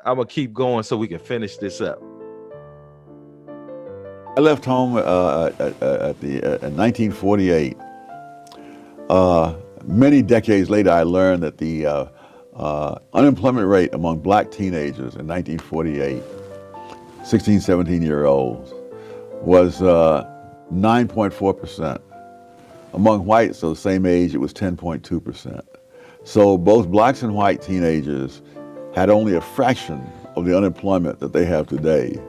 I'm gonna keep going so we can finish this up. I left home in 1948. Many decades later, I learned that the unemployment rate among black teenagers in 1948, 16, 17-year-olds, was 9.4%. Among whites of the same age, it was 10.2%. So both blacks and white teenagers had only a fraction of the unemployment that they have today.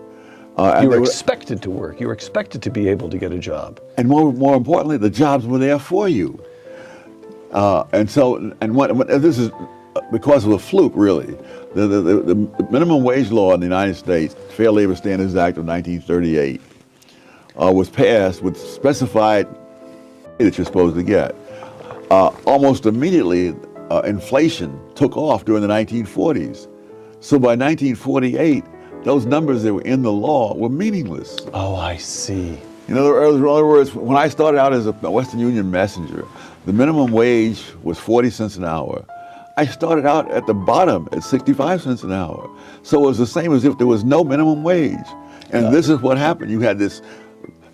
You were expected to work. You were expected to be able to get a job. And more importantly, the jobs were there for you. This is because of a fluke, really. The minimum wage law in the United States, Fair Labor Standards Act of 1938, was passed with specified that you're supposed to get. Almost immediately, inflation took off during the 1940s. So by 1948, those numbers that were in the law were meaningless. Oh, I see. In other words, when I started out as a Western Union messenger, the minimum wage was 40 cents an hour. I started out at the bottom at 65 cents an hour. So it was the same as if there was no minimum wage. And this is what happened. You had this,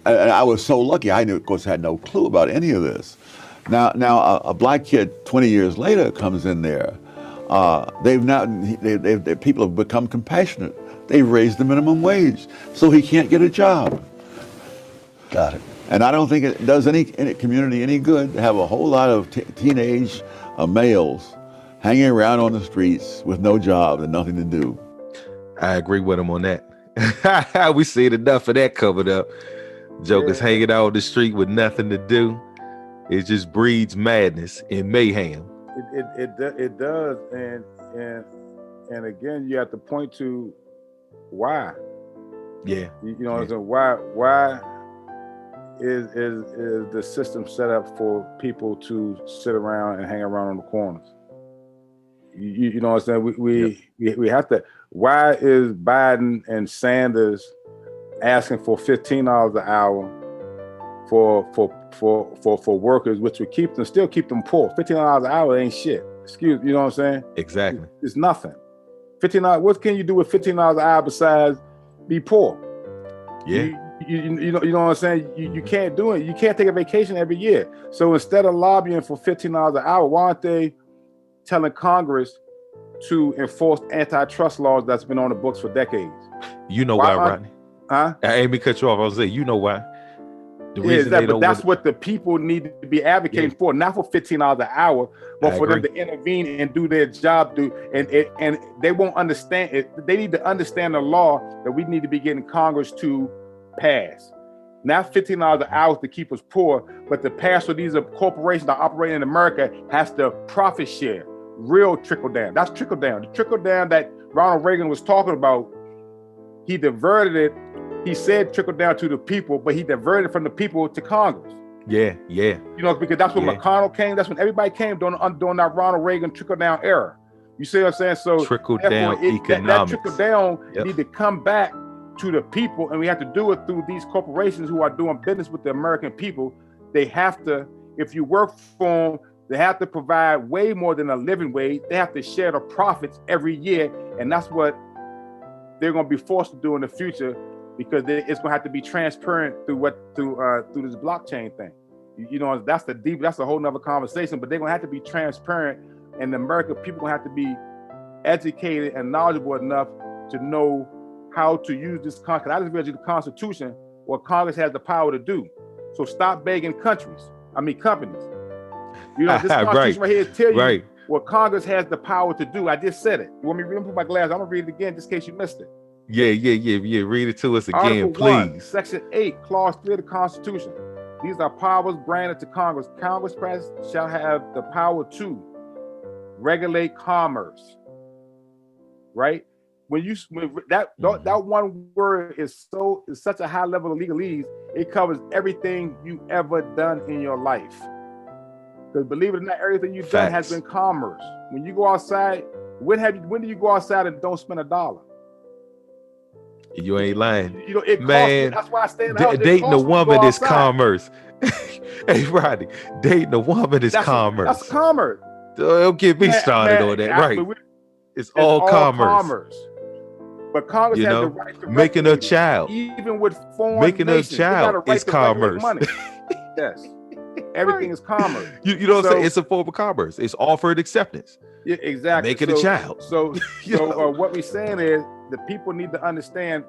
and I was so lucky, I, of course, had no clue about any of this. Now a black kid 20 years later comes in there. People have become compassionate. They've raised the minimum wage, so he can't get a job. Got it. And I don't think it does any community any good to have a whole lot of teenage males hanging around on the streets with no job and nothing to do. I agree with him on that. We seen enough of that covered up. Jokers hanging out on the street with nothing to do. It just breeds madness and mayhem. It does, and again, you have to point to why. Yeah. You know, yeah. So why is the system set up for people to sit around and hang around on the corners? You know what I'm saying? We have to. Why is Biden and Sanders asking for $15 an hour for workers, which would still keep them poor? $15 an hour ain't shit. You know what I'm saying? Exactly. It's nothing. $15. What can you do with $15 an hour besides be poor? Yeah. You know what I'm saying? You can't do it. You can't take a vacation every year. So instead of lobbying for $15 an hour, why aren't they telling Congress to enforce antitrust laws that's been on the books for decades? You know why, Rodney? Huh? I ain't mean to cut you off. I was saying, you know why? The reason that's what the people need to be advocating for, not for $15 an hour, but for them to intervene and do their job. And they won't understand it. They need to understand the law that we need to be getting Congress to pass. Not $15 an hour to keep us poor, but to pass so these corporations that operate in America has to profit share. Real trickle down. That's trickle down. The trickle down that Ronald Reagan was talking about, he diverted it. He said trickle down to the people, but he diverted from the people to Congress. Yeah. You know, because that's when McConnell came. That's when everybody came during that Ronald Reagan trickle down era. You see what I'm saying? So trickle down economics. That trickle down need to come back to the people, and we have to do it through these corporations who are doing business with the American people. They have to, if you work for them, they have to provide way more than a living wage. They have to share the profits every year, and that's what they're going to be forced to do in the future, because it's going to have to be transparent through this blockchain thing. You know, that's a whole nother conversation, but they're going to have to be transparent, and the American people going to have to be educated and knowledgeable enough to know how to use this Congress. I just read you the Constitution, what Congress has the power to do. So stop begging companies. You know, this Constitution right here tells you what Congress has the power to do. I just said it. You want me to put my glass? I'm gonna read it again just in case you missed it. Yeah. Read it to us again, Article please. 1, Section 8, Clause 3 of the Constitution. These are powers granted to Congress. Congress shall have the power to regulate commerce. Right? That one word is such a high level of legalese, it covers everything you ever done in your life. Because believe it or not, everything you've done has been commerce. When you go outside, when do you go outside and don't spend $1? You ain't lying. You know, it costs me. That's why I stay in the house. Dating a woman is commerce. Hey, Rodney, dating a woman is commerce. That's commerce. Don't get me started on that. Right. It's all commerce. But Congress has the right to making a child, even with foreign making nations. a child Right is commerce. Money. Yes, everything is commerce. You know what I'm saying? It's a form of commerce. It's offered acceptance. Yeah, exactly. Making a child. So what we're saying is the people need to understand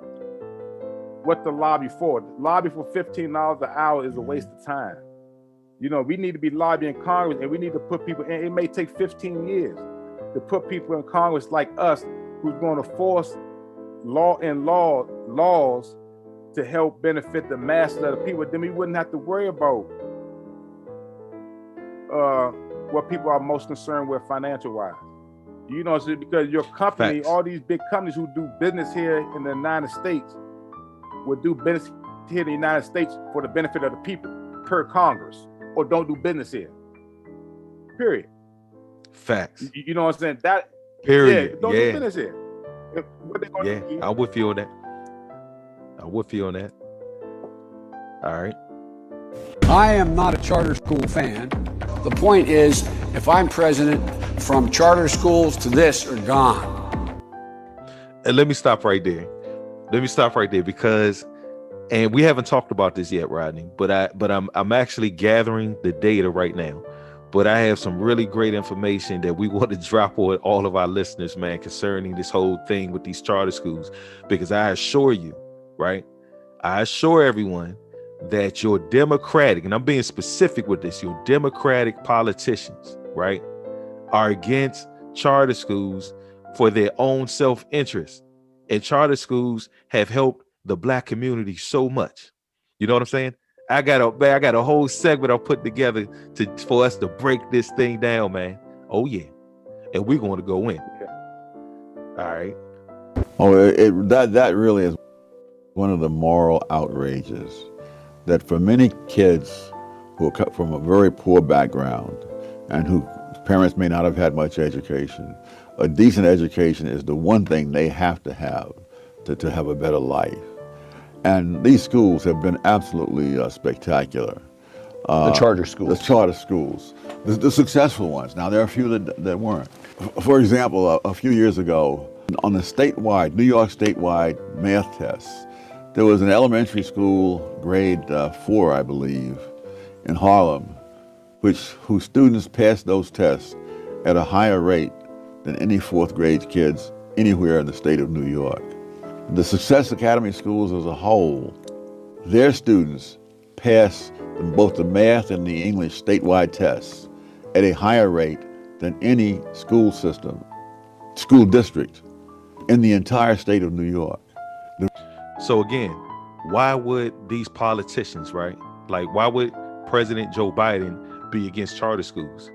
what to lobby for. Lobby for $15 an hour is a waste of time. We need to be lobbying Congress, and we need to put people in. It may take 15 years to put people in Congress like us, who's going to force laws to help benefit the masses of the people. Then we wouldn't have to worry about what people are most concerned with financial wise. So because your company, Facts. all these big companies who do business here in the United States will do business here in the United States for the benefit of the people per Congress, or don't do business here. Period. Facts. You know what I'm saying? That period. Yeah, don't do business here. What they gonna do? I'm with you on that. All right. I am not a charter school fan. The point is, if I'm president, from charter schools to this are gone. And let me stop right there. Because, and we haven't talked about this yet, Rodney, but I'm actually gathering the data right now. But I have some really great information that we want to drop on all of our listeners, man, concerning this whole thing with these charter schools. Because I assure you, right? I assure everyone that your Democratic, and I'm being specific with this, your Democratic politicians, right, are against charter schools for their own self-interest. And charter schools have helped the Black community so much. You know what I'm saying? I got a whole segment I'll put together for us to break this thing down, man. Oh yeah, and we're going to go in. All right. Oh, that really is one of the moral outrages, that for many kids who are from a very poor background and whose parents may not have had much education, a decent education is the one thing they have to have have a better life. And these schools have been absolutely spectacular. The charter schools. The charter schools, the successful ones. Now, there are a few that weren't. For example, a few years ago, on the New York statewide math tests, there was an elementary school, grade 4, I believe, in Harlem, whose students passed those tests at a higher rate than any fourth grade kids anywhere in the state of New York. The Success Academy schools as a whole, their students pass both the math and the English statewide tests at a higher rate than any school district in the entire state of New York. So again, why would these politicians, right? Like, why would President Joe Biden be against charter schools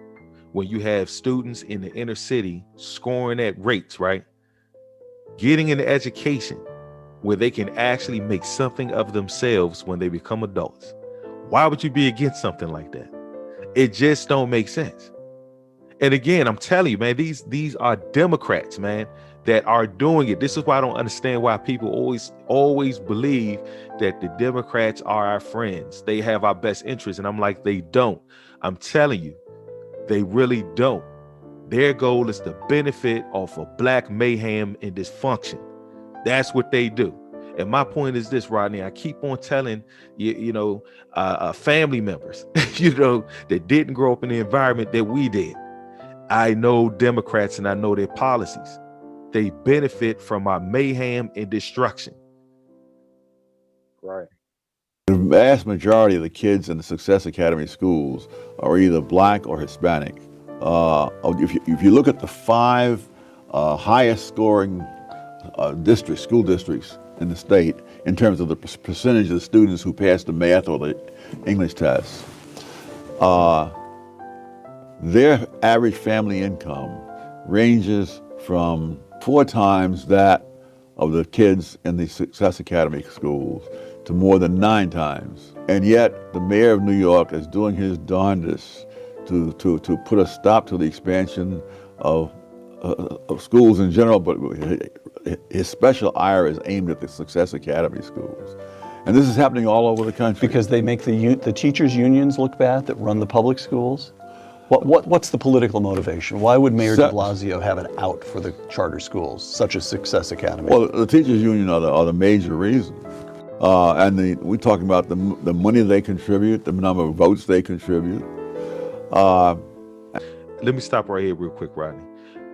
when you have students in the inner city scoring at rates, right? Getting an education where they can actually make something of themselves when they become adults. Why would you be against something like that? It just don't make sense. And again, I'm telling you, man, these are Democrats, man, that are doing it. This is why I don't understand why people always believe that the Democrats are our friends. They have our best interests. And I'm like, they don't. I'm telling you, they really don't. Their goal is to benefit off of Black mayhem and dysfunction. That's what they do. And my point is this, Rodney, I keep on telling family members, that didn't grow up in the environment that we did. I know Democrats and I know their policies. They benefit from our mayhem and destruction. Right. The vast majority of the kids in the Success Academy schools are either Black or Hispanic. If you look at the 5 highest scoring school districts in the state in terms of the percentage of the students who pass the math or the English tests, their average family income ranges from 4 times that of the kids in the Success Academy schools to more than 9 times. And yet the mayor of New York is doing his darndest to put a stop to the expansion of schools in general, but his special ire is aimed at the Success Academy schools. And this is happening all over the country. Because they make the teachers' unions look bad that run the public schools? What's the political motivation? Why would Mayor de Blasio have an out for the charter schools, such as Success Academy? Well, the teachers union are the major reason. And we're talking about the money they contribute, the number of votes they contribute. Let me stop right here real quick, Rodney,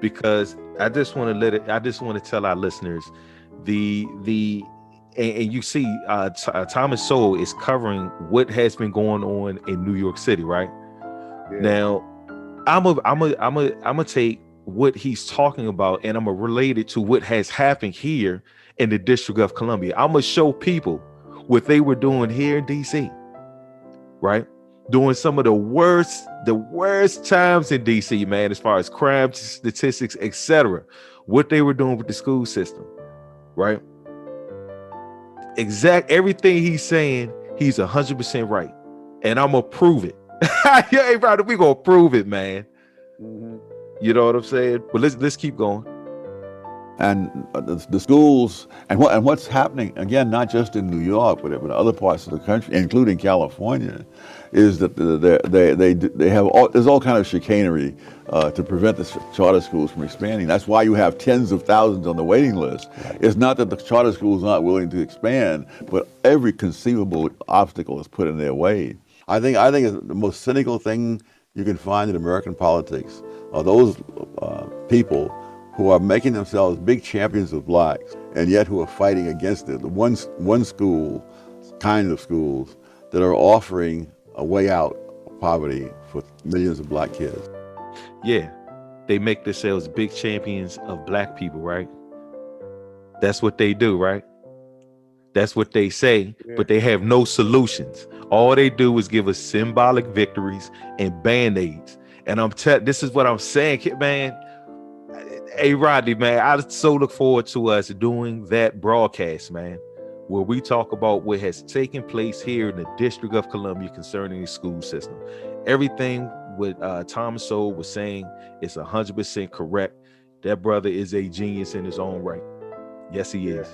because I just want to tell our listeners and you see Thomas Sowell is covering what has been going on in New York City, right? Yeah. Now, I'm a take what he's talking about and I'm gonna relate it to what has happened here in the District of Columbia. I'm gonna show people what they were doing here in DC, right? Doing some of the worst times in DC, man, as far as crime statistics, etc. What they were doing with the school system, right? Everything he's saying, he's 100% right, and I'm gonna prove it. Yeah, brother, we gonna prove it, man. Mm-hmm. You know what I'm saying? But let's keep going. And the schools and what's happening again, not just in New York, but in other parts of the country, including California, is that they have there's all kind of chicanery to prevent the charter schools from expanding. That's why you have tens of thousands on the waiting list. It's not that the charter schools aren't willing to expand, but every conceivable obstacle is put in their way. I think the most cynical thing you can find in American politics are those people who are making themselves big champions of blacks, and yet who are fighting against it. The one school, kind of schools, that are offering a way out of poverty for millions of black kids. Yeah, they make themselves big champions of black people, right? That's what they do, right? That's what they say, but they have no solutions. All they do is give us symbolic victories and band-aids. And this is what I'm saying, man. Hey, Rodney, man, I so look forward to us doing that broadcast, man, where we talk about what has taken place here in the District of Columbia concerning the school system. Everything what Thomas Sowell was saying is 100% correct. That brother is a genius in his own right. Yes, he is.